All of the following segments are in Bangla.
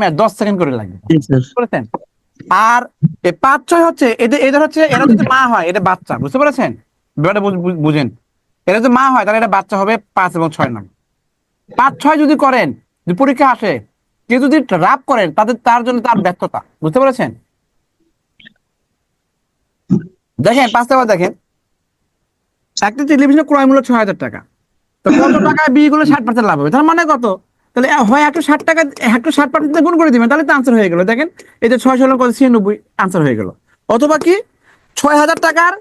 ম্যাথ 10 সেকেন্ড করে লাগবে, জি স্যার। বুঝতে পেরেছেন? আর 5-6 হচ্ছে এদের হচ্ছে এরা যদি মা হয় এটা বাচ্চা, বুঝতে পেরেছেন? ব্যাপারটা বুঝেন, এরা যদি মা হয় তাহলে এটা বাচ্চা হবে 5 এবং 6 নাম। 5-6 যদি করেন, যদি পরীক্ষা আসে, কেউ যদি রাপ করেন তার জন্য তার ব্যর্থতা, বুঝতে পেরেছেন? দেখেন 5 নাম্বার দেখেন, একটা টেলিভিশনের ক্রয় মূল্য 6,000 টাকা, তো কত টাকায় বিয়ে করলে 60% লাভ হবে, তার মানে কত? তাহলে হয় 160 টাকা, 160% গুণ করে দিবেন, তাহলে তো আনসার হয়ে গেল। দেখেন এই যে 6 ষোলো কত, 96 আনসার হয়ে গেল। অথবা কি 6,000 টাকার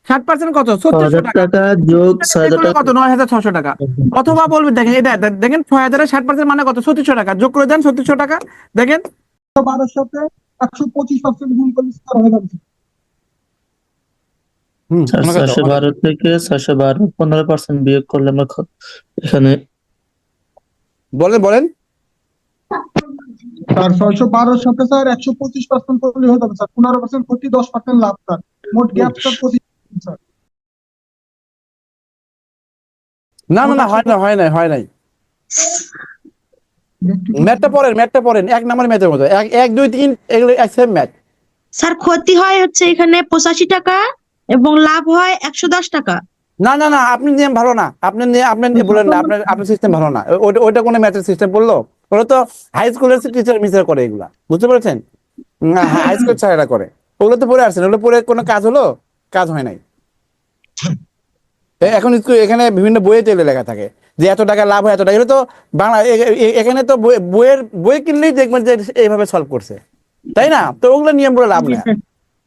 60% কত, 3600 6,000 টাকা, টাকা যোগ বের 6,000 করলে টাকা। কত, 9,600 টাকা। অথবা বলবেন, দেখেন এটা দেখেন 6,000-এর 60% মানে কত, 3600 টাকা, যোগ করে দেন 3600 টাকা, দেখেন 12 সাথে 125% গুণ করলে স্যার হয়ে যাবে। স্যার 612 থেকে 612 15% বিয়োগ করলে আমরা এখানে বলেন বলেন। স্যার 612 সাথে স্যার 125% করলে হয়ে যাবে স্যার। 15% ক্ষতি, 10% লাভ স্যার। মোট গ্যাপ স্যার 25% স্যার। না না না, হয় নাই। ম্যাথটা পড়েন 1 নম্বর ম্যাথের মতো, 1 2 3 এগুলো এক সেম ম্যাথ। স্যার ক্ষতি হয় হচ্ছে এখানে 85 টাকা এবং লাভ হয় 110 টাকা। না না না, আপনি নিয়ম ভালো না, আপনি বলেন না, আপনার সিস্টেম ভালো না। ওইটা কোনো ম্যাথের সিস্টেম বললো? ওরা তো হাই স্কুলের টিচার মিস্টার করে এগুলা, বুঝতে পেরেছেন? হাই স্কুল ছাড়া করে, ওগুলো তো পড়ে আসছেন, ওগুলো পড়ে কোনো কাজ হলো? কাজ হয় নাই। এখন স্কুল এখানে বিভিন্ন বইয়ে তেলে লেখা থাকে যে এত টাকা লাভ হয়, এত টাকা, এটা তো বাংলা এখানে তো বই কিনলেই দেখবেন যে এইভাবে সলভ করছে, তাই না? তো ওগুলো নিয়ম বলে লাভ নেই।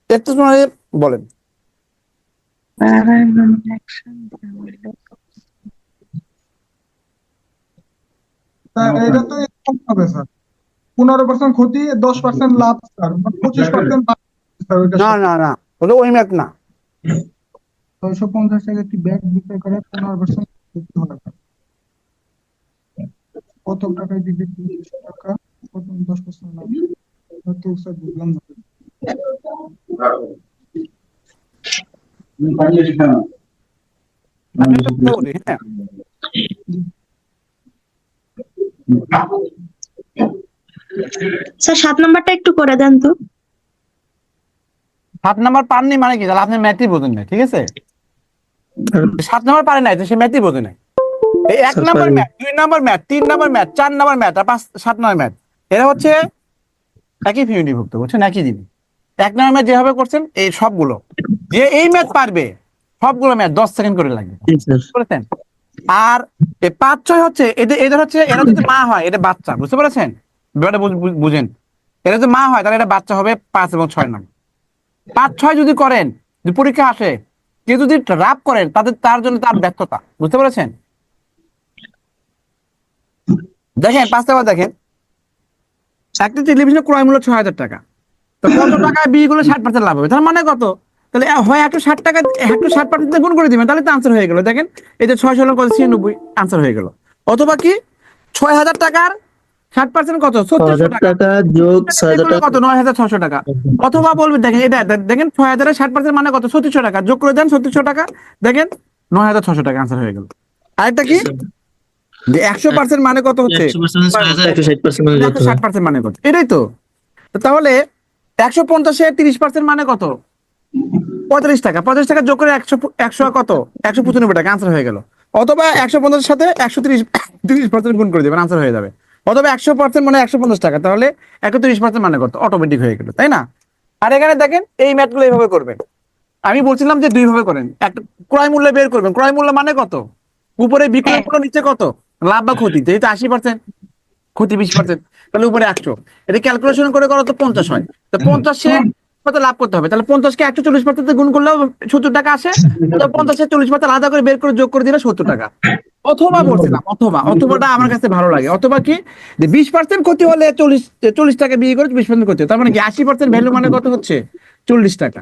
একটু বলেন। স্যার এটা তো এরকম হবে স্যার, 15% ক্ষতি, 10% লাভ স্যার, 25% স্যার। ওইটা না না না, ওটা ওই ম্যাথ না। 650 টাকা একটি ব্যাগ বিক্রয় করে 15% ক্ষতি হয় স্যার। কত টাকায় দিবে? 300 টাকা, কত 10% লাভ। তো স্যার বুঝলাম না। আমি একটা কথা বলি, হ্যাঁ, স্যার 7 নাম্বারটা একটু করে দেন তো। 7 নাম্বার পাননি মানে কি, তাহলে আপনি ম্যাথই বোঝেন না, ঠিক আছে? 7 নাম্বার পারে নাই তো সে ম্যাথই বোঝে নাই। এই 1 number math, 2 number math, 3 number math, 4 number math আর 7 নাম্বার ম্যাথ, এরা হচ্ছে একই ফ্যামিলিভুক্ত, বুঝছেন? একই জিনিস। 1 নাম্বার ম্যাথ যেভাবে করছেন এই সবগুলো, যে এই ম্যাথ পারবে সবগুলো ম্যাথ 10 সেকেন্ড করে লাগবে, বুঝতে পেরেছেন? আর 5-6 হচ্ছে এদের হচ্ছে এরা যদি মা হয় এটা বাচ্চা, বুঝতে পেরেছেন? ব্যাপারটা বুঝেন, এরা যদি মা হয় তাহলে এটা বাচ্চা হবে 5 এবং 6 নাম। 5-6 যদি করেন, যদি পরীক্ষা আসে, কেউ যদি রাপ করেন তার জন্য তার ব্যর্থতা, বুঝতে পেরেছেন? দেখেন 5 নাম্বার দেখেন, একটা টেলিভিশনের ক্রয় মূল্য 6,000 টাকা, তো কত টাকায় বিয়ে করলে 60% লাভ হবে, তার মানে কত? তাহলে হয় 160 টাকা, 160% গুণ করে দিবেন, তাহলে তো আনসার হয়ে গেল। দেখেন এই যে 6 ষোলো কত, 96 আনসার হয়ে গেল। অথবা কি 6,000 টাকার 60% কত, 3600 টাকা, টাকা যোগ বের করলে কত, 9,600 টাকা। অথবা বলবেন, দেখেন এটা দেখেন 6,000-এর 60% মানে কত, 3600 টাকা, যোগ করে দেন 3600 টাকা, দেখেন 9,600 টাকা আনসার হয়ে গেল। আরেকটা কি যে 100% মানে কত হচ্ছে, 160% মানে কত, এটাই তো। তাহলে 150-এ 30% মানে কত, 35 টাকা, 35 টাকা যোগ করে 100 কত, 195 টাকা, আনসার হয়ে গেল। অথবা 150-এর সাথে 130% গুণ করে দেবেন, আনসার হয়ে যাবে। অথবা 100% মানে 150 টাকা, তাহলে 130% মানে কত, অটোমেটিক হয়ে গেল, তাই না? আর এখানে দেখেন এই ম্যাথগুলো এইভাবে করবেন। আমি বলছিলাম যে 2 ভাবে করেন, একটা ক্রয় মূল্য বের করবেন, ক্রয় মূল্য মানে কত, উপরে বিক্রয় মূল্য, নিচে কত লাভ বা ক্ষতি, যেহেতু 80%, ক্ষতি 20%, তাহলে উপরে 100, এটা ক্যালকুলেশন করে করো তো 50 হয়, তো 50-এ কত লাভ করতে হবে, তাহলে 50-কে 140% গুণ করলেও 70 টাকা আসে, তো 50-এ 40% আলাদা করে বের করে যোগ করে দিলে 70 টাকা। অথবা বলছিলাম, অথবাটা আমার কাছে ভালো লাগে, অথবা কি যে 20% ক্ষতি হলে 40 টাকা বিয়ে করে 20% ক্ষতি, তার মানে কি 80% ভ্যালু মানে কত হচ্ছে, 40 টাকা,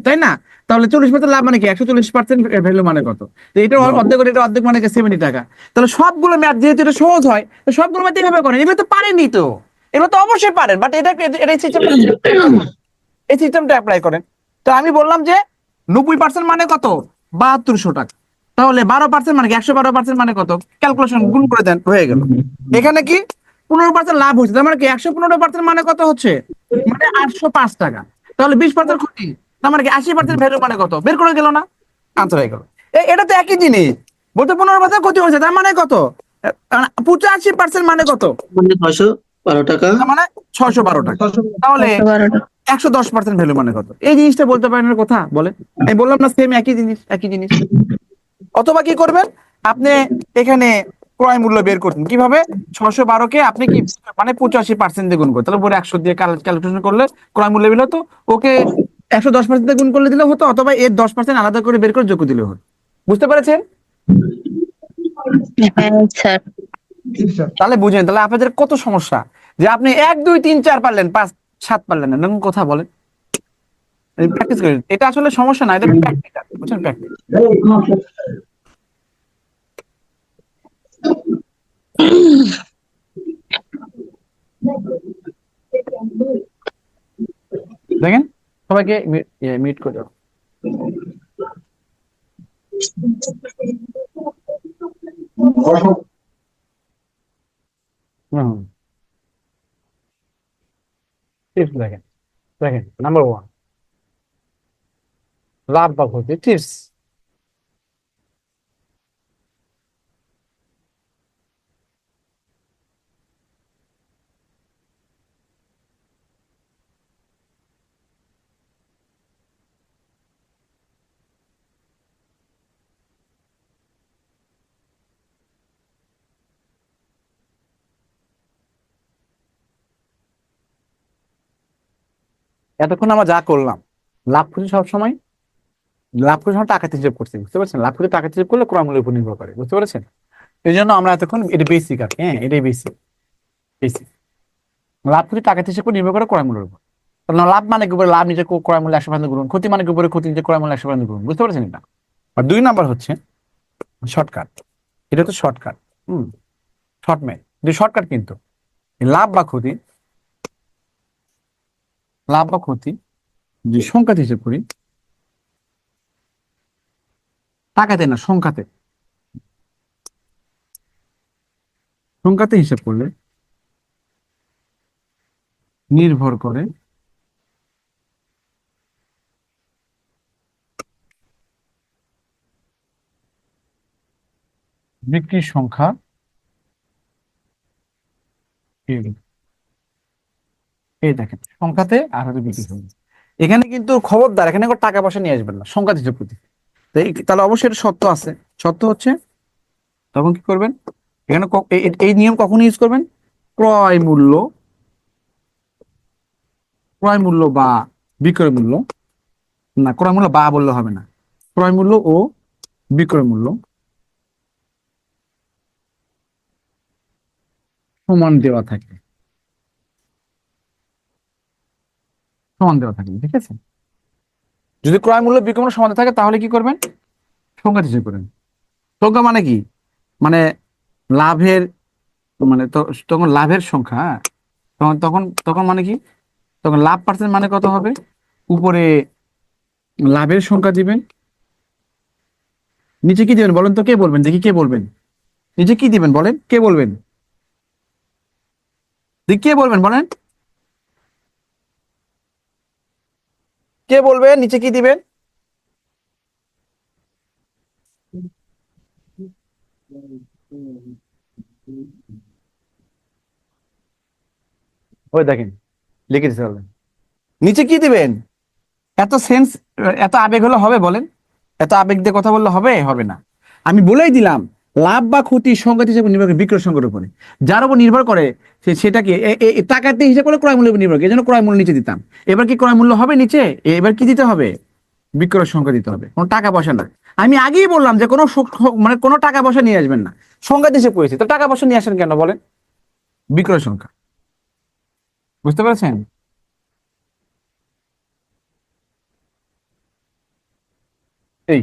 তাই না? তাহলে 40% লাভ মানে কি, 140% ভ্যালু মানে কত, তো এটা অর্ধেক করে, এটা অর্ধেক মানে 70 টাকা। তাহলে সবগুলো ম্যাথ যেহেতু এটা সহজ হয়, তো সবগুলো ম্যাথ এইভাবে করেন। এগুলো তো পারেনি, তো এগুলো তো অবশ্যই পারেন, বাট এটা এই সিস্টেমটা অ্যাপ্লাই করেন। তো আমি বললাম যে 90% মানে কত, 7200 টাকা, তাহলে 12% মানে কি, 112% মানে কত, ক্যালকুলেশন গুণ করে দেন, হয়ে গেল। এখানে কি 15% লাভ হচ্ছে, তার মানে কি 115% মানে কত হচ্ছে, মানে 805 টাকা। তাহলে 20% ক্ষতি, তার মানে কি 80% ভ্যালু মানে কত, বের করে গেল না, আনসার হয়ে গেল। এটা তো একই জিনিস, বলতে 15% ক্ষতি হয়েছে তার মানে কত, 85% মানে কত, মানে 612 টাকা। তার মানে 612 টাকা। 600 তাহলে 612 টাকা। 110% ভ্যালু মানে কত, এই জিনিসটা বলতে পারেন না কথা বলে, আমি বললাম না সেম একই জিনিস একই জিনিস। অথবা কি করবেন আপনি, এখানে ক্রয় মূল্য বের করতেন কিভাবে, 612 কে আপনি কি মানে 85% দিয়ে গুণ করতে, তাহলে উপরে 100 দিয়ে ক্যালকুলেশন করলে ক্রয় মূল্য বের হতো, ওকে 110% দিয়ে গুণ করলে দিলে হতো, অথবা এর 10% আলাদা করে বের করে যোগ দিলে হতো। বুঝতে পেরেছেন? হ্যাঁ স্যার। জি স্যার। তাহলে বুঝেন তাহলে আপনাদের কত সমস্যা, যে আপনি 1 2 3 4 পারলেন, 5 7 পারলেন না, এরকম কথা বলেন। প্র্যাকটিস করেন, এটা আসলে সমস্যা না, এটা প্র্যাকটিক্যাল, বুঝছেন, প্র্যাকটিস। দেখেন সবাইকে মিট করে দাও। হুম, টিপস দেখেন, দেখেন নাম্বার 1, লাভ বা ক্ষতি টিপস। এতক্ষণ আমরা যা করলাম, লাভ ক্ষতি সবসময়, লাভ ক্ষতি সময় টাকাতে হিসেব করছি, বুঝতে পারছেন, লাভ ক্ষতি টাকাতে হিসেব করলে ক্রয় মূল্যের উপর নির্ভর করে, বুঝতে পারছেন। এই জন্য আমরা এতক্ষণ এটা বেসিক আর কি, হ্যাঁ এটাই বেসিক, বেসিক। লাভ ক্ষতি টাকাতে হিসেব করে নির্ভর করে ক্রয় মূল্যের উপর। তাহলে লাভ মানে কি উপরে লাভ নিজে ক্রয় মূল্য 100% গুণ, ক্ষতি মানে কি উপরে ক্ষতি নিজে ক্রয় মূল্য 100% গুণ, বুঝতে পারছেন এটা। আর 2 নাম্বার হচ্ছে শর্টকাট, এটা হচ্ছে শর্টকাট, শর্টম্যান, যে শর্টকাট কিন্তু এই লাভ বা ক্ষতি, লাভ বা ক্ষতি যে সংখ্যাতে হিসেব করি, টাকাতে না সংখ্যাতে, সংখ্যাতে হিসেব করলে নির্ভর করে বিক্রির সংখ্যা, এই এই দেখেন সংখ্যাতে আর হচ্ছে বিক্রির সংখ্যা। এখানে কিন্তু খবরদার এখানে কোনো টাকা পয়সা নিয়ে আসবেন না সংখ্যাতে হিসেব করতে। তাহলে অবশ্যই এটা সত্য আছে, সত্য হচ্ছে, তখন কি করবেন, এখানে এই নিয়ম কখন ইউজ করবেন, ক্রয় মূল্য, ক্রয় মূল্য বা বিক্রয় মূল্য, না ক্রয় মূল্য বা বললে হবে না, ক্রয় মূল্য ও বিক্রয় মূল্য সমান দেওয়া থাকে, সমান দেওয়া থাকে, ঠিক আছে। যদি ক্রয় মূল্য বিক্রয় মূল্য সমান থাকে তাহলে কি করবেন, সংখ্যা হিসেব করেন। সংখ্যা মানে কি, মানে লাভের, মানে তখন লাভের সংখ্যা, হ্যাঁ? তখন তখন তখন মানে কি, তখন লাভ পার্সেন্ট মানে কত হবে, উপরে লাভের সংখ্যা দিবেন, নিচে কি দিবেন বলেন তো, কে বলবেন দেখি, কে বলবেন, নিচে কি দিবেন বলেন, কে বলবেন, দেখি কে বলবেন বলেন, কে বলবেন নিচে কি দিবেন। ওই দেখেন লিখে দিতে পারবেন, নিচে কি দিবেন, এত সেন্স, এত আবেগ হলে হবে বলেন, এত আবেগ দিয়ে কথা বললে হবে, হবে না। আমি বলেই দিলাম লাভ বা ক্ষতি সংখ্যা হিসেবে নির্ভর করে বিক্রয় সংখ্যার উপরে, যার উপর নির্ভর করে সেটাকে টাকাতে হিসেবে করে ক্রয় মূল্যের উপর নির্ভর করে, এই জন্য ক্রয় মূল্য নিচে দিতাম। এবার কি ক্রয় মূল্য হবে নিচে, এবার কি দিতে হবে, বিক্রয় সংখ্যা দিতে হবে, কোনো টাকা পয়সা না। আমি আগেই বললাম যে কোনো মানে কোনো টাকা পয়সা নিয়ে আসবেন না, সংখ্যা হিসেব করেছি তো টাকা পয়সা নিয়ে আসেন কেন বলেন, বিক্রয় সংখ্যা, বুঝতে পেরেছেন। এই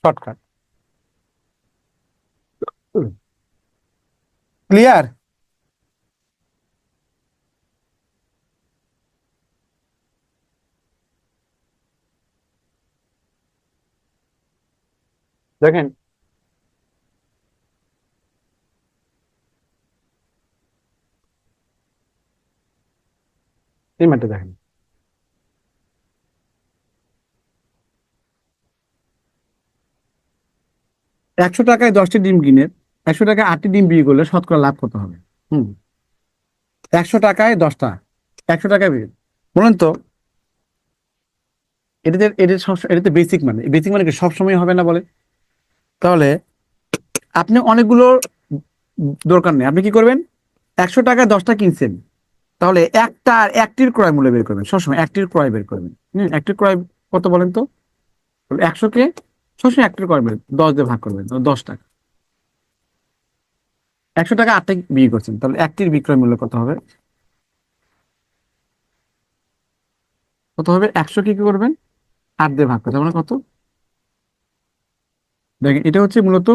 শর্টকাট, ক্লিয়ার। দেখেন এই ম্যাটটা দেখেন, একশো টাকায় 10টি ডিম কিনে 100 টাকায় 8টি ডিম বিক্রি করলে শতকরা লাভ কত হবে? 100 টাকায় 10টা, 100 টাকায় বলেন তো। এটাতে বেসিক মানে, বেসিক মানে কি সবসময় হবে না বলে? তাহলে আপনি অনেকগুলো দরকার নেই, আপনি কি করবেন, 100 টাকায় 10টা কিনছেন, তাহলে একটির ক্রয় মূল্য বের করবেন, সবসময় একটির ক্রয় বের করবেন। একটির ক্রয় কত বলেন তো? 100কে সবসময় একটির ক্রয় বের 10 দিয়ে ভাগ করবেন, 10 টাকা। 100 টাকা 8টা বিক্রি করছেন, তাহলে একটির বিক্রয় মূল্য কত হবে? কত হবে? 100কে কি করবেন, 8 দিয়ে ভাগ করতে, মানে কত? দেখেন এটা হচ্ছে মূলত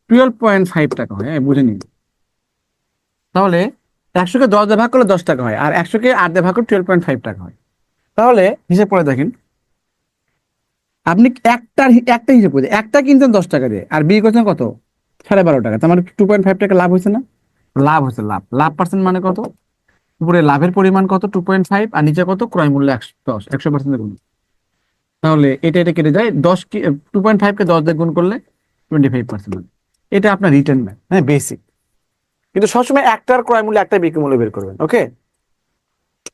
12.5 টাকা হয়, হ্যাঁ বুঝে নিন। তাহলে 100কে 10 দিয়ে ভাগ করলে 10 টাকা হয়, আর 100কে 8 দিয়ে ভাগ করলে 12.5 টাকা হয়। তাহলে হিসেব করে দেখেন, আপনি একটা হিসেব করে একটা কিনছেন 10 টাকা দিয়ে, আর বিক্রি করছেন কত, 12.5 টাকা, তার মানে 2.5 টাকা লাভ হয়েছে না? লাভ হয়েছে, লাভ লাভ পার্সেন্ট মানে কত? উপরে লাভের পরিমাণ কত, 2.5, আর নিচে কত, ক্রয় মূল্য 110, 100% গুণ। তাহলে এটা কেটে যায়, 2.5কে 10 দিয়ে গুণ করলে 25%। এটা আপনার রিটার্ন ম্যাথ, হ্যাঁ বেসিক। কিন্তু সবসময় একটার ক্রয় মূল্য একটা বিক্রি মূল্য বের করবেন, ওকে?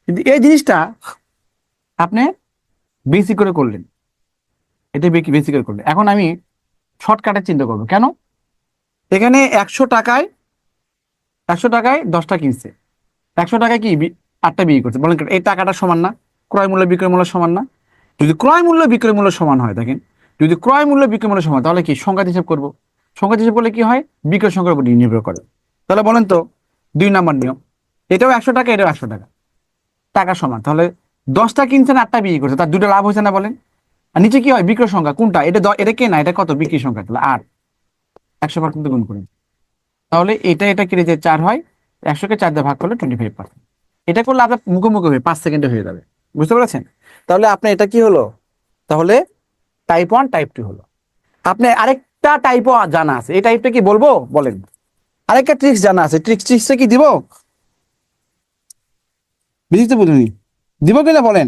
কিন্তু এই জিনিসটা আপনি বেসিক করে করলেন, এটা বেসিক করে করলেন। এখন আমি শর্টকাটে চিন্তা করবো, কেন? এখানে 100 টাকায় 10টা কিনছে, 100 টাকায় কি 8টা বিক্রি করছে, বলেন এই টাকাটা সমান না? ক্রয় মূল্য বিক্রয় মূল্য সমান না? যদি ক্রয় মূল্য বিক্রয় মূল্য সমান হয়, দেখেন যদি ক্রয় মূল্য বিক্রয় মূল্য সমান, তাহলে কি সংখ্যা হিসাব করবো, সংখ্যা হিসাব করলে কি হয়, বিক্রয় সংখ্যার উপর নির্ভর করে। তাহলে বলেন তো 2 নম্বর নিয়ম, এটাও 100 টাকা, এটাও 100 টাকা, টাকা সমান, তাহলে 10টা কিনছেন 8টা বিক্রি করছে, তার দুটো লাভ হয়েছে না বলেন? আর নিচে কি হয়, বিক্রয় সংখ্যা কোনটা, এটা কে না, এটা কত বিক্রি সংখ্যা, তাহলে 8, 100% গুণ করি, তাহলে এটা কেটে যে 4 হয়, 100কে 4 দিয়ে ভাগ করলে 25%। এটা করলে আপনার মুখোমুখি হয়ে 5 সেকেন্ডে হয়ে যাবে, বুঝতে পেরেছেন? তাহলে আপনার এটা কি হলো, তাহলে টাইপ 1 টাইপ 2 হলো। আপনি আরেকটা টাইপও জানা আছে, এই টাইপটা কি বলবো বলেন? আরেকটা ট্রিক্স জানা আছে, ট্রিক্সটা কি দিব? বুঝতে বুঝুনি, দিব কিনা বলেন?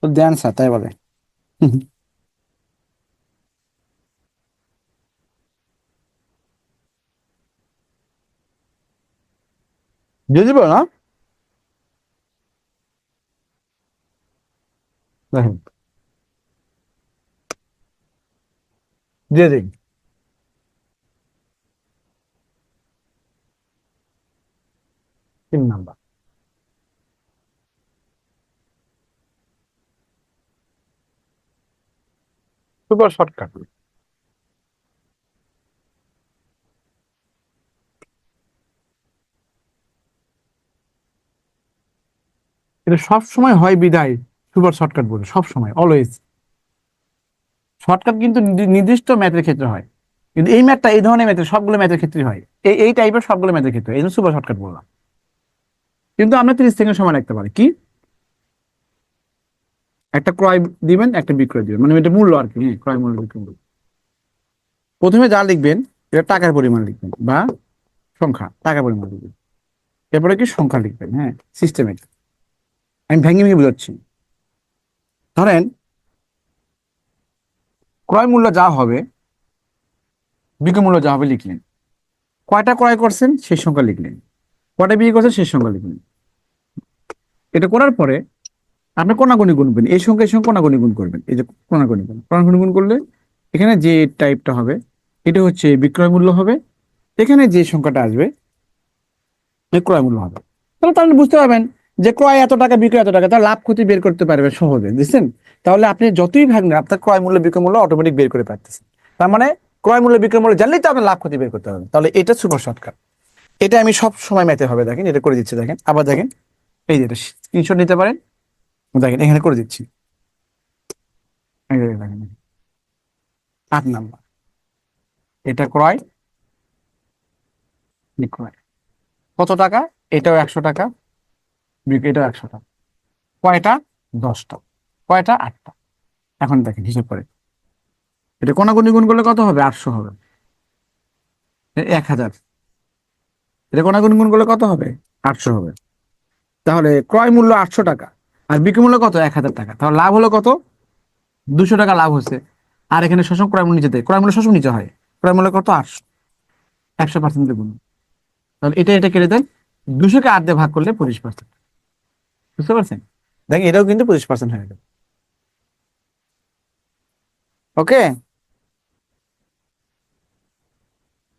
তো দেন স্যার, তাই বলে। দিয়ে দিব না, দেখেন দিয়ে দিন। 3 নাম্বার, সুপার শর্টকাট। এটা সব সময় হয় বিদায় সুপার শর্টকাট বলে, সব সময় অলওয়েজ। শর্টকাট কিন্তু নির্দিষ্ট ম্যাথের ক্ষেত্রে হয়, কিন্তু এই ম্যাথটা এই ধরনের ম্যাথের সবগুলো ম্যাথের ক্ষেত্রে হয়, এই টাইপের সবগুলো ম্যাথের ক্ষেত্রে, এই জন্য সুপার শর্টকাট বললাম। কিন্তু আমরা 30 সেকেন্ড সময় রাখতে পারি, কি একটা ক্রয় দিবেন, একটা বিক্রয় দিবেন, মানে এটা মূল্য আর কি, হ্যাঁ ক্রয় মূল্য বিক্রয় মূল্য। প্রথমে যা লিখবেন এটা টাকার পরিমাণ লিখবেন, বা সংখ্যা, টাকার পরিমাণ লিখবেন, এরপরে কি সংখ্যা লিখবেন, হ্যাঁ সিস্টেমেটিক। আমি ভেঙে ভেঙে বোঝাচ্ছি। ধরেন ক্রয় মূল্য যা হবে, বিক্রয় মূল্য যা হবে লিখলেন, কয়টা ক্রয় করছেন সেই সংখ্যা লিখলেন, কয়টা বিক্রি করছেন সেই সংখ্যা লিখলেন। এটা করার পরে আপনি কোনাগুনি গুনবেন, এই সংখ্যা কোনাগুনি গুণ করবেন, এই যে কোনাগুনি গুণ করলে এখানে যে টাইপটা হবে এটা হচ্ছে বিক্রয় মূল্য হবে, এখানে যে সংখ্যাটা আসবে ক্রয় মূল্য হবে। তাহলে আপনি বুঝতে পারবেন যে ক্রয় এত টাকা, বিক্রয় এত টাকা, তার লাভ ক্ষতি বের করতে পারবেন সহজে, বুঝছেন? তাহলে আপনি যতই ভাগ নেন, আপনার ক্রয় মূল্য বিক্রয় মূল্য অটোমেটিক বের করে পারতেছেন। তার মানে ক্রয় মূল্য বিক্রয় মূল্য জানলেই তো আপনার লাভ ক্ষতি বের করতে হবে। তাহলে এটা সুপার শর্টকাট, এটা আমি সব সময় ম্যাথে হবে, দেখেন এটা করে দিচ্ছি, দেখেন আবার দেখেন, এই যে এটা স্ক্রিনশট নিতে পারেন, দেখেন এখানে করে দিচ্ছি, এই যে দেখেন 8 নাম্বার, এটা ক্রয় বিক্রয় কত টাকা, এটাও 100 টাকা, এটাও 100 টাকা, কয়টা, 10টা, কয়টা, 8টা। এখন দেখেন হিসাব করে, এটা কোনাগুনি গুণ করলে কত হবে, 800 হবে, 1000, এটা কোনাগুনি গুণ করলে কত হবে? 800 হবে। তাহলে ক্রয় মূল্য 800 টাকা আর বিক্রয় মূল্য কত? 1000 টাকা। তাহলে লাভ হলো কত? 200 টাকা লাভ হচ্ছে। আর এখানে সবসময় ক্রয় মূল্য নিচে দেয়, ক্রয় মূল্য সবসময় নিচে হয়। ক্রয় মূল্য কত? 800। 100% গুণ। তাহলে এটা কেটে দেন, 200 কে 8 দিয়ে ভাগ করলে 25%। বুঝতে পারছেন? দেখেন এটাও কিন্তু 25% হয়ে গেল। ওকে,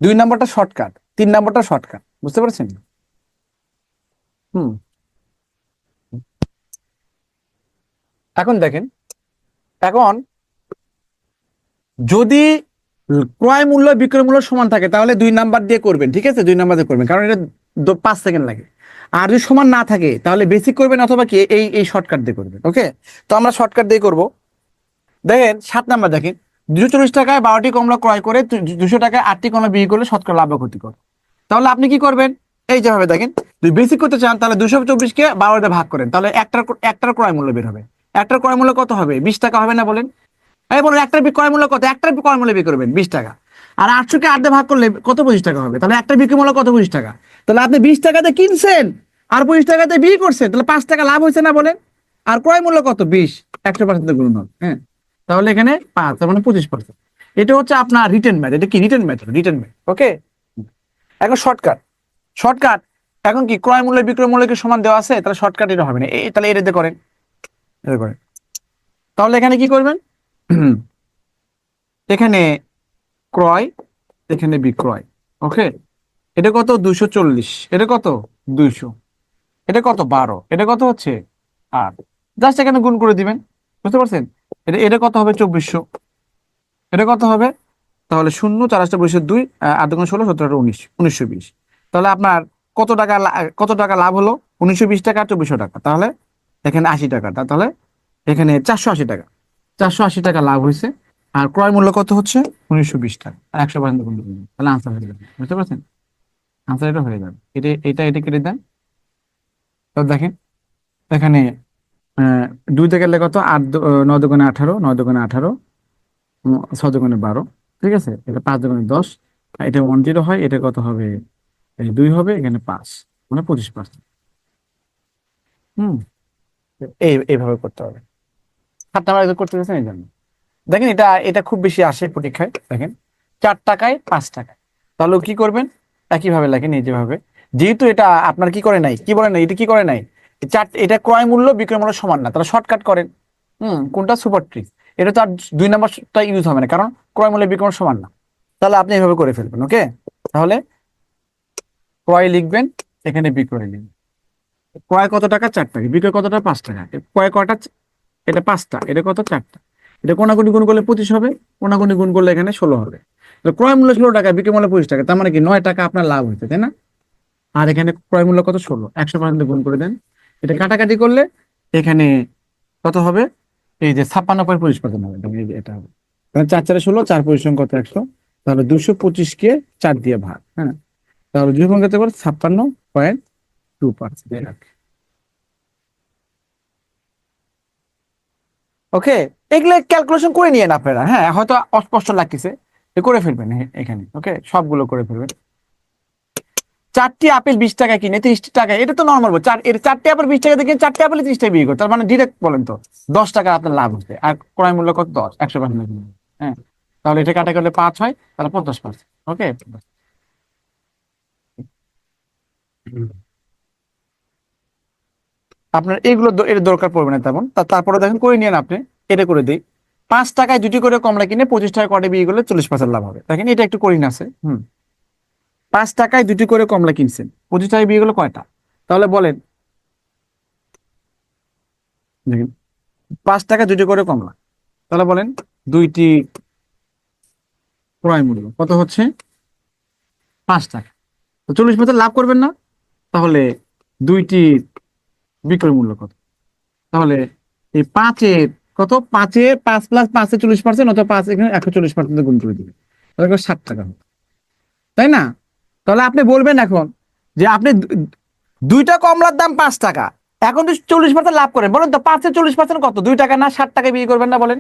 2 নম্বরটা শর্টকাট, 3 নম্বরটা শর্টকাট। বুঝতে পারছেন? হুম। এখন দেখেন, এখন যদি ক্রয় মূল্য বিক্রয় মূল্য সমান থাকে তাহলে 2 নাম্বার দিয়ে করবেন, ঠিক আছে? 2 নাম্বার দিয়ে করবেন, কারণ এটা 5 সেকেন্ড লাগে। আর যদি সমান না থাকে তাহলে বেসিক করবেন অথবা কি এই শর্টকাট দিয়ে করবেন। ওকে, তো আমরা শর্টকাট দিয়ে করব। দেখেন 7 নাম্বার দেখেন, 240 টাকায় 12টি কমলা ক্রয় করে 200 টাকায় 8টি কমলা বিক্রি করলে শতকরা লাভ বা ক্ষতি কর। তাহলে আপনি কি করবেন? এই যেভাবে দেখেন, যদি বেসিক করতে চান তাহলে 224 কে 12 দিয়ে ভাগ করেন, তাহলে একটার ক্রয় মূল্য বের হবে। একটার ক্রয় মূল্য কত হবে? 20 টাকা হবে না বলেন? এই বলুন, একটার ক্রয় মূল্য কত? একটার ক্রয় মূল্য বিক্রি করবেন 20 টাকা। আর 800 কে 8 দিয়ে ভাগ করলে কত? 25 টাকা হবে। তাহলে একটা বিক্রি মূল্য কত? 25 টাকা। তাহলে আপনি 20 টাকাতে কিনছেন আর 25 টাকাতে বিক্রি করছেন, তাহলে 5 টাকা লাভ হয়েছে না বলেন? আর ক্রয় মূল্য কত? 20, 100% গুণন হবে। হ্যাঁ, তাহলে এখানে 5, তার মানে 25%। এটা হচ্ছে আপনার রিটেন ম্যাথ। এটা কি written math? Written math. Okay, এখন শর্টকাট। শর্টকাট এখন কি ক্রয় মূল্য বিক্রয় মূল্য কি সমান দেওয়া আছে? তাহলে শর্টকাট এটা হবে না। তাহলে এটা দিয়ে করেন, এটা করেন। তাহলে এখানে কি করবেন? এখানে ক্রয়, এখানে বিক্রয়। ওকে, এটা কত? 240। এটা কত? 200। এটা কত? 12। এটা কত হচ্ছে? 8। জাস্ট এখানে গুণ করে দিবেন। বুঝতে পারছেন? এটা কত হবে? 2400। এটা কত হবে? তাহলে 0, 4 8 22 2, 8 2 16, 17 18 19, 1920। তাহলে আপনার কত টাকা লাভ হলো? 1920 টাকা আর 2400 টাকা। তাহলে এখানে 80 টাকা। তাহলে এখানে 480 টাকা। 480 টাকা লাভ হয়েছে। আর ক্রয় মূল্য কত হচ্ছে? 1920 টাকা। আর 100% গুণ করে দিন। তাহলে আনসার হয়ে যাবে। বুঝতে পারছেন? আনসার এটা হয়ে যাবে। এটা কেটে দেন। তো দেখেন এখানে 2 থেকে গেলে কত? 9 দুগুণে 18, 9 দুগুণে 18, 6 দুগুণে 12। ঠিক আছে, এটা 5 দুগুণে 10। এটা 10 হয়, এটা কত হবে? এই 2 হবে, এখানে 5, মানে 25%। হুম, এইভাবে করতে হবে। 7 নাম্বার করতে গেছেন এই জন্য। দেখেন এটা এটা খুব বেশি আসে পরীক্ষায়। দেখেন 4 টাকায় 5 টাকা। তাহলে কি করবেন? একইভাবে লেখেন, এই যেভাবে। যেহেতু এটা আপনার কি করে নাই, কি বলে নাই, এটা কি করে নাই, এটা ক্রয় মূল্য বিক্রয় মূল্য সমান না, তাহলে শর্টকাট করেন। কোনটা? Super trick. এটা তো আর 2 নাম্বারটা ইউজ হবে না, কারণ ক্রয় মূল্য বিক্রয় মূল্য সমান না। তাহলে আপনি এভাবে করে ফেলবেন। ওকে, তাহলে ক্রয় লিখবেন, এখানে বিক্রয় লিখবেন। ক্রয় কত টাকা? 4 টাকা। বিক্রয় কত টাকা? 5 টাকা। ক্রয় কয়টা? এটা 5টা। এটা কত? 4টা। এটা কোনাগুনি গুণ করলে 25 হবে, কোনাগুনি গুণ করলে এখানে 16 হবে। তো ক্রয় মূল্য 16 টাকা, বিক্রয় মূল্য 25 টাকা, তার মানে কি 9 টাকা আপনার লাভ হয়েছে, তাই না? আর এখানে ক্রয় মূল্য কত? 16, 100% গুণ করে দেন। এটা কাটাকাটি করলে এখানে কত হবে? এই যে 56.25% হবে। এই যে এটা হবে, কারণ 4 4 16, 4 পরিশ্রম কত? 100। তাহলে 225 কে 4 দিয়ে ভাগ। হ্যাঁ, তাহলে 2 ভাগ কত করে? 56.2%। ওকে, এগুলো ক্যালকুলেশন করে নিয়েন আপনারা। হ্যাঁ, হয়তো অস্পষ্ট লাগতেছে, করে ফেলবেন এখানে। ওকে, সবগুলো করে ফেলবেন। 4টি আপেল 20 টাকা কিনে 30 টাকা, এটা তো নর্মাল। 4টি আপেল 20 টাকা দিয়ে 4টি আপেল 30 টাকা বিক্রি করে, তার মানে ডিরেক্ট বলেন তো 10 টাকা আপনার লাভ হচ্ছে। আর ক্রয় মূল্য কত? 10, 100%। হ্যাঁ, তাহলে এটা কাটা করলে 5 হয়, তাহলে 50%। ওকে, আপনার এগুলো এর দরকার পড়বে না তেমন। তারপরে দেখেন করে নিয়েন আপনি। এটা করে দিই, 5 টাকায় 2টি করে কমলা কিনে 25 টাকা কটে বিক্রি করলে 40% লাভ হবে। দেখেন এটা একটু করিন আছে। 5 টাকায় 2টি করে কমলা কিনছেন, 25 টাকায় বিক্রি করলে কয়টা? তাহলে বলেন, দেখেন 5 টাকা 2টি করে কমলা, তাহলে বলেন 2টি ক্রয় মূল্য কত হচ্ছে? 5 টাকা। তো 40% লাভ করবেন না? তাহলে 2টি বিক্রয় মূল্য কত? তাহলে এই 5-এর কত? 5-এর 5 প্লাস 5-এর 40%, অথবা 5 এখানে 140% গুণ করে দিবেন, তাহলে 60 টাকা হবে, তাই না? তাহলে আপনি বলবেন এখন যে আপনি 2টা কমলার দাম 5 টাকা, এখন তো 40% লাভ করেন, বলেন তো 5-এর 40% কত? 2 টাকা না? 60 টাকায় বিক্রি করবেন না বলেন?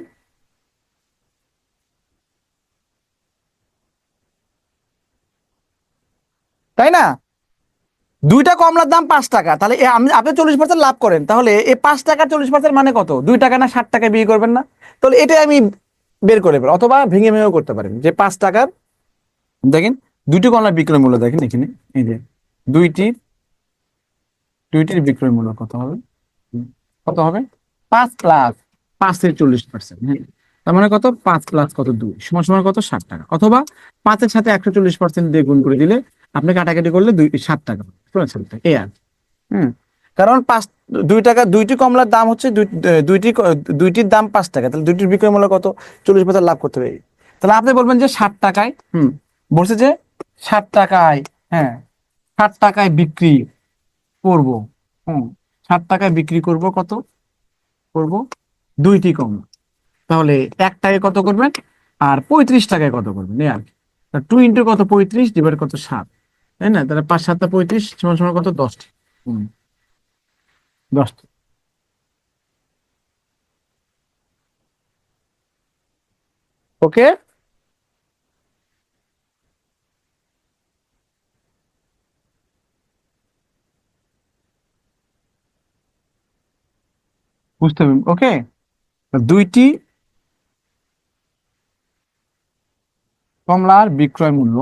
তাই না? দুইটা কমলার দাম 5 টাকা, তাহলে আপনি 40% লাভ করেন, তাহলে এই 5 টাকা 40% মানে কত? 2 টাকা না 60 টাকা বিক্রি করবেন না? তাহলে এটাই আমি বের করে ফেলবো, অথবা ভেঙে ভেঙেও করতে পারেন যে 5 টাকার, দেখেন দুইটি কমলার বিক্রয় মূল্য দেখেন এখানে, এই যে দুইটির দুইটির বিক্রয় মূল্য কত হবে? কত হবে? 5 প্লাস 5 এর 40%, হ্যাঁ, তার মানে কত? 5 প্লাস কত 2 সমান সমান কত? 60 টাকা। অথবা 5 এর সাথে 140% দিয়ে গুণ করে দিলে আপনি কাটাকাটি করলে 60 টাকা শুনেছেন তো, এই আর কারণ 2 টাকা, দুইটি কমলার দাম হচ্ছে দুইটির দাম 5 টাকা, তাহলে দুইটির বিক্রয় মূল্য কত? 40% লাভ করতে হবে। তাহলে আপনি বলবেন যে 60 টাকায়, বলছে যে 60 টাকায়, হ্যাঁ 60 টাকায় বিক্রি করব, 60 টাকায় বিক্রি করব, কত করব? দুইটি কমলা। তাহলে 1 টাকায় কত করবেন আর 35 টাকায় কত করবেন, এই আর কি। 2 ইন্টু কত? 35 ডিভাইড কত? 7, তাই না? তাহলে 5 7 35 সমান সমান কত? 10। 10। ওকে, বুঝতে হবে। ওকে, দুইটি কমলার বিক্রয় মূল্য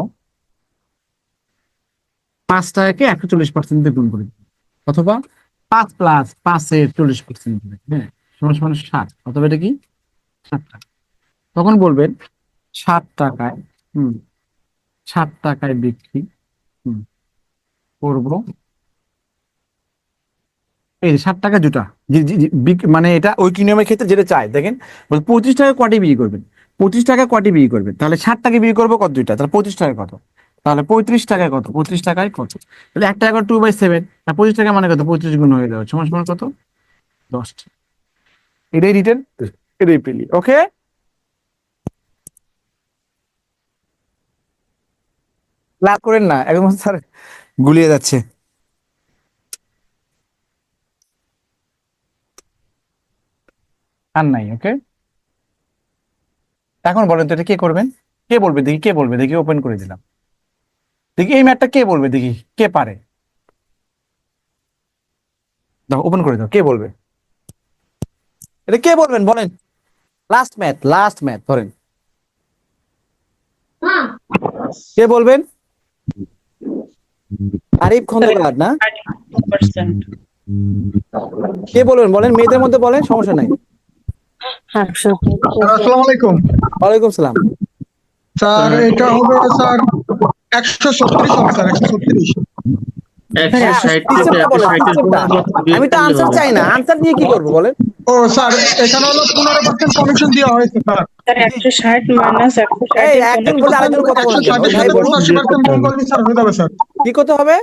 5 টাকাকে 140% দিয়ে গুণ করে দিন, অথবা 5 প্লাস 5 এর 40%, হ্যাঁ সমান সমান 60, অথবা এটা কি 60 টাকা। তখন বলবেন 60 টাকায়, 60 টাকায় বিক্রি করব, এই 60 টাকা দুটা, মানে এটা ওই নিয়মের ক্ষেত্রে যেটা চাই, দেখেন 25 টাকা কটি বিক্রি করবেন, 25 টাকা কটি বিক্রি করবেন, তাহলে 60 টাকা বিক্রি করবো কত? দুইটা, তাহলে 25 টাকা কত? তাহলে 35 টাকায় কত? 25 টাকায় কত? তাহলে 1 টাকা 2/7, আর 25 টাকা মানে কত? 25 গুণ হয়ে যাবে, সমান সমান কত? 10। এটাই রিটেন, এটাই পেলি। ওকে, লাভ করেন না একদম স্যার, গুলিয়ে যাচ্ছে। আর নাই। ওকে, এখন বলেন তো এটা কে করবেন? কে বলবে দেখি, কে বলবে দেখি? ওপেন করে দিলাম, দেখি এই ম্যাথটা কে বলবে দেখি, কে পারে? দাও, ওপেন করে দাও, কে বলবে? এটা কে বলবেন বলেন? লাস্ট ম্যাথ, লাস্ট ম্যাথ ধরেন, কে বলবেন? আরিফ খন্দকার না? কে বলবেন বলেন? মেয়েদের মধ্যে বলেন, সমস্যা নাই। স্যার আসসালামু আলাইকুম। ওয়ালাইকুম সালাম। স্যার এটা হবে স্যার 136 হবে স্যার, 136। 160 থেকে সিস্টেমটা বলেন, 160 এর সিস্টেমটা। পরিবর্তে বিয়োগ আমি তো করলে আনসার হবে। চাই না, আনসার নিয়ে কি করবো বলেন? ও স্যার এখানে হলো 15% কমিশন দেওয়া হয়েছে স্যার। স্যার 160 মাইনাস 160 এই এর একজন 15 বলে আরেকজন কথা বলেন কেন? 160 ওই এর ভাই সাথে বলুন, 85% গুণ করলে স্যার হয়ে যাবে স্যার। কি করতে হবে?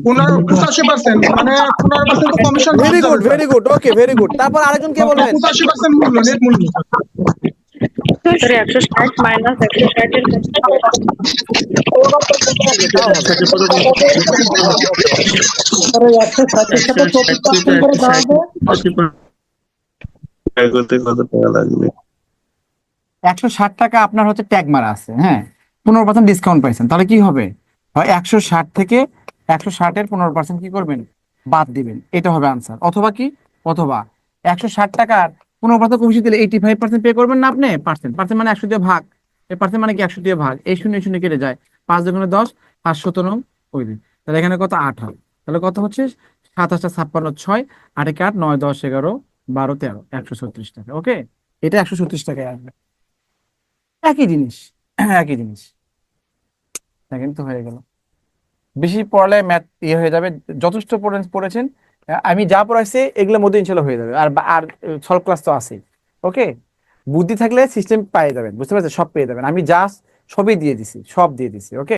85%, মানে 15% তো কমিশন বাদ ভেরি যাবে good, sir. Very good, okay very good. তারপর আরেকজন কে বলবেন? 85% মূল্য, নেট মূল্য স্যার। স্যার 160 মাইনাস 160 এর 15 তাও হবে। 160 এর পরিবর্তে স্যার 160 এর সাথে 24% করে দেওয়া হবে। 160 টাকা আপনার হচ্ছে ট্যাগ মারা আছে, হ্যাঁ 15% ডিসকাউন্ট পাইছেন, তাহলে কি হবে? হয় 160 থেকে 160 এর 15% কি করবেন? বাদ দিবেন, এটা হবে আনসার। অথবা কি, অথবা 160 টাকার 15% কমিশন দিলে 85% পে করবেন না আপনি? পার্সেন্ট, পার্সেন্ট মানে 100 দিয়ে ভাগ, এই পার্সেন্ট মানে কি 100 দিয়ে ভাগ, এই শূন্য কেটে যায়, 5 দুগুণে 10, 517 ওই দিন, তাহলে এখানে কত? 8 হয়, তাহলে কত হচ্ছে? 27 56 6 8 8 9 10 11 12 13, 136 টাকা। ওকে, এটা 136 টাকায় আসবে, একই জিনিস, একই জিনিস। দেখেন তো হয়ে গেল। বেশি পড়ালে ম্যাথ ইয়ে হয়ে যাবে, যথেষ্ট পড়েছেন, আমি যা পড়াইছি এগুলোর মধ্যে ইনশাল্লাহ হয়ে যাবে। আর আর সলভ ক্লাস তো আছেই। ওকে, বুদ্ধি থাকলে সিস্টেম পেয়ে যাবেন, বুঝতে পারছেন? সব পেয়ে যাবেন, আমি জাস্ট সবই দিয়ে দিছি, সব দিয়ে দিছি। ওকে।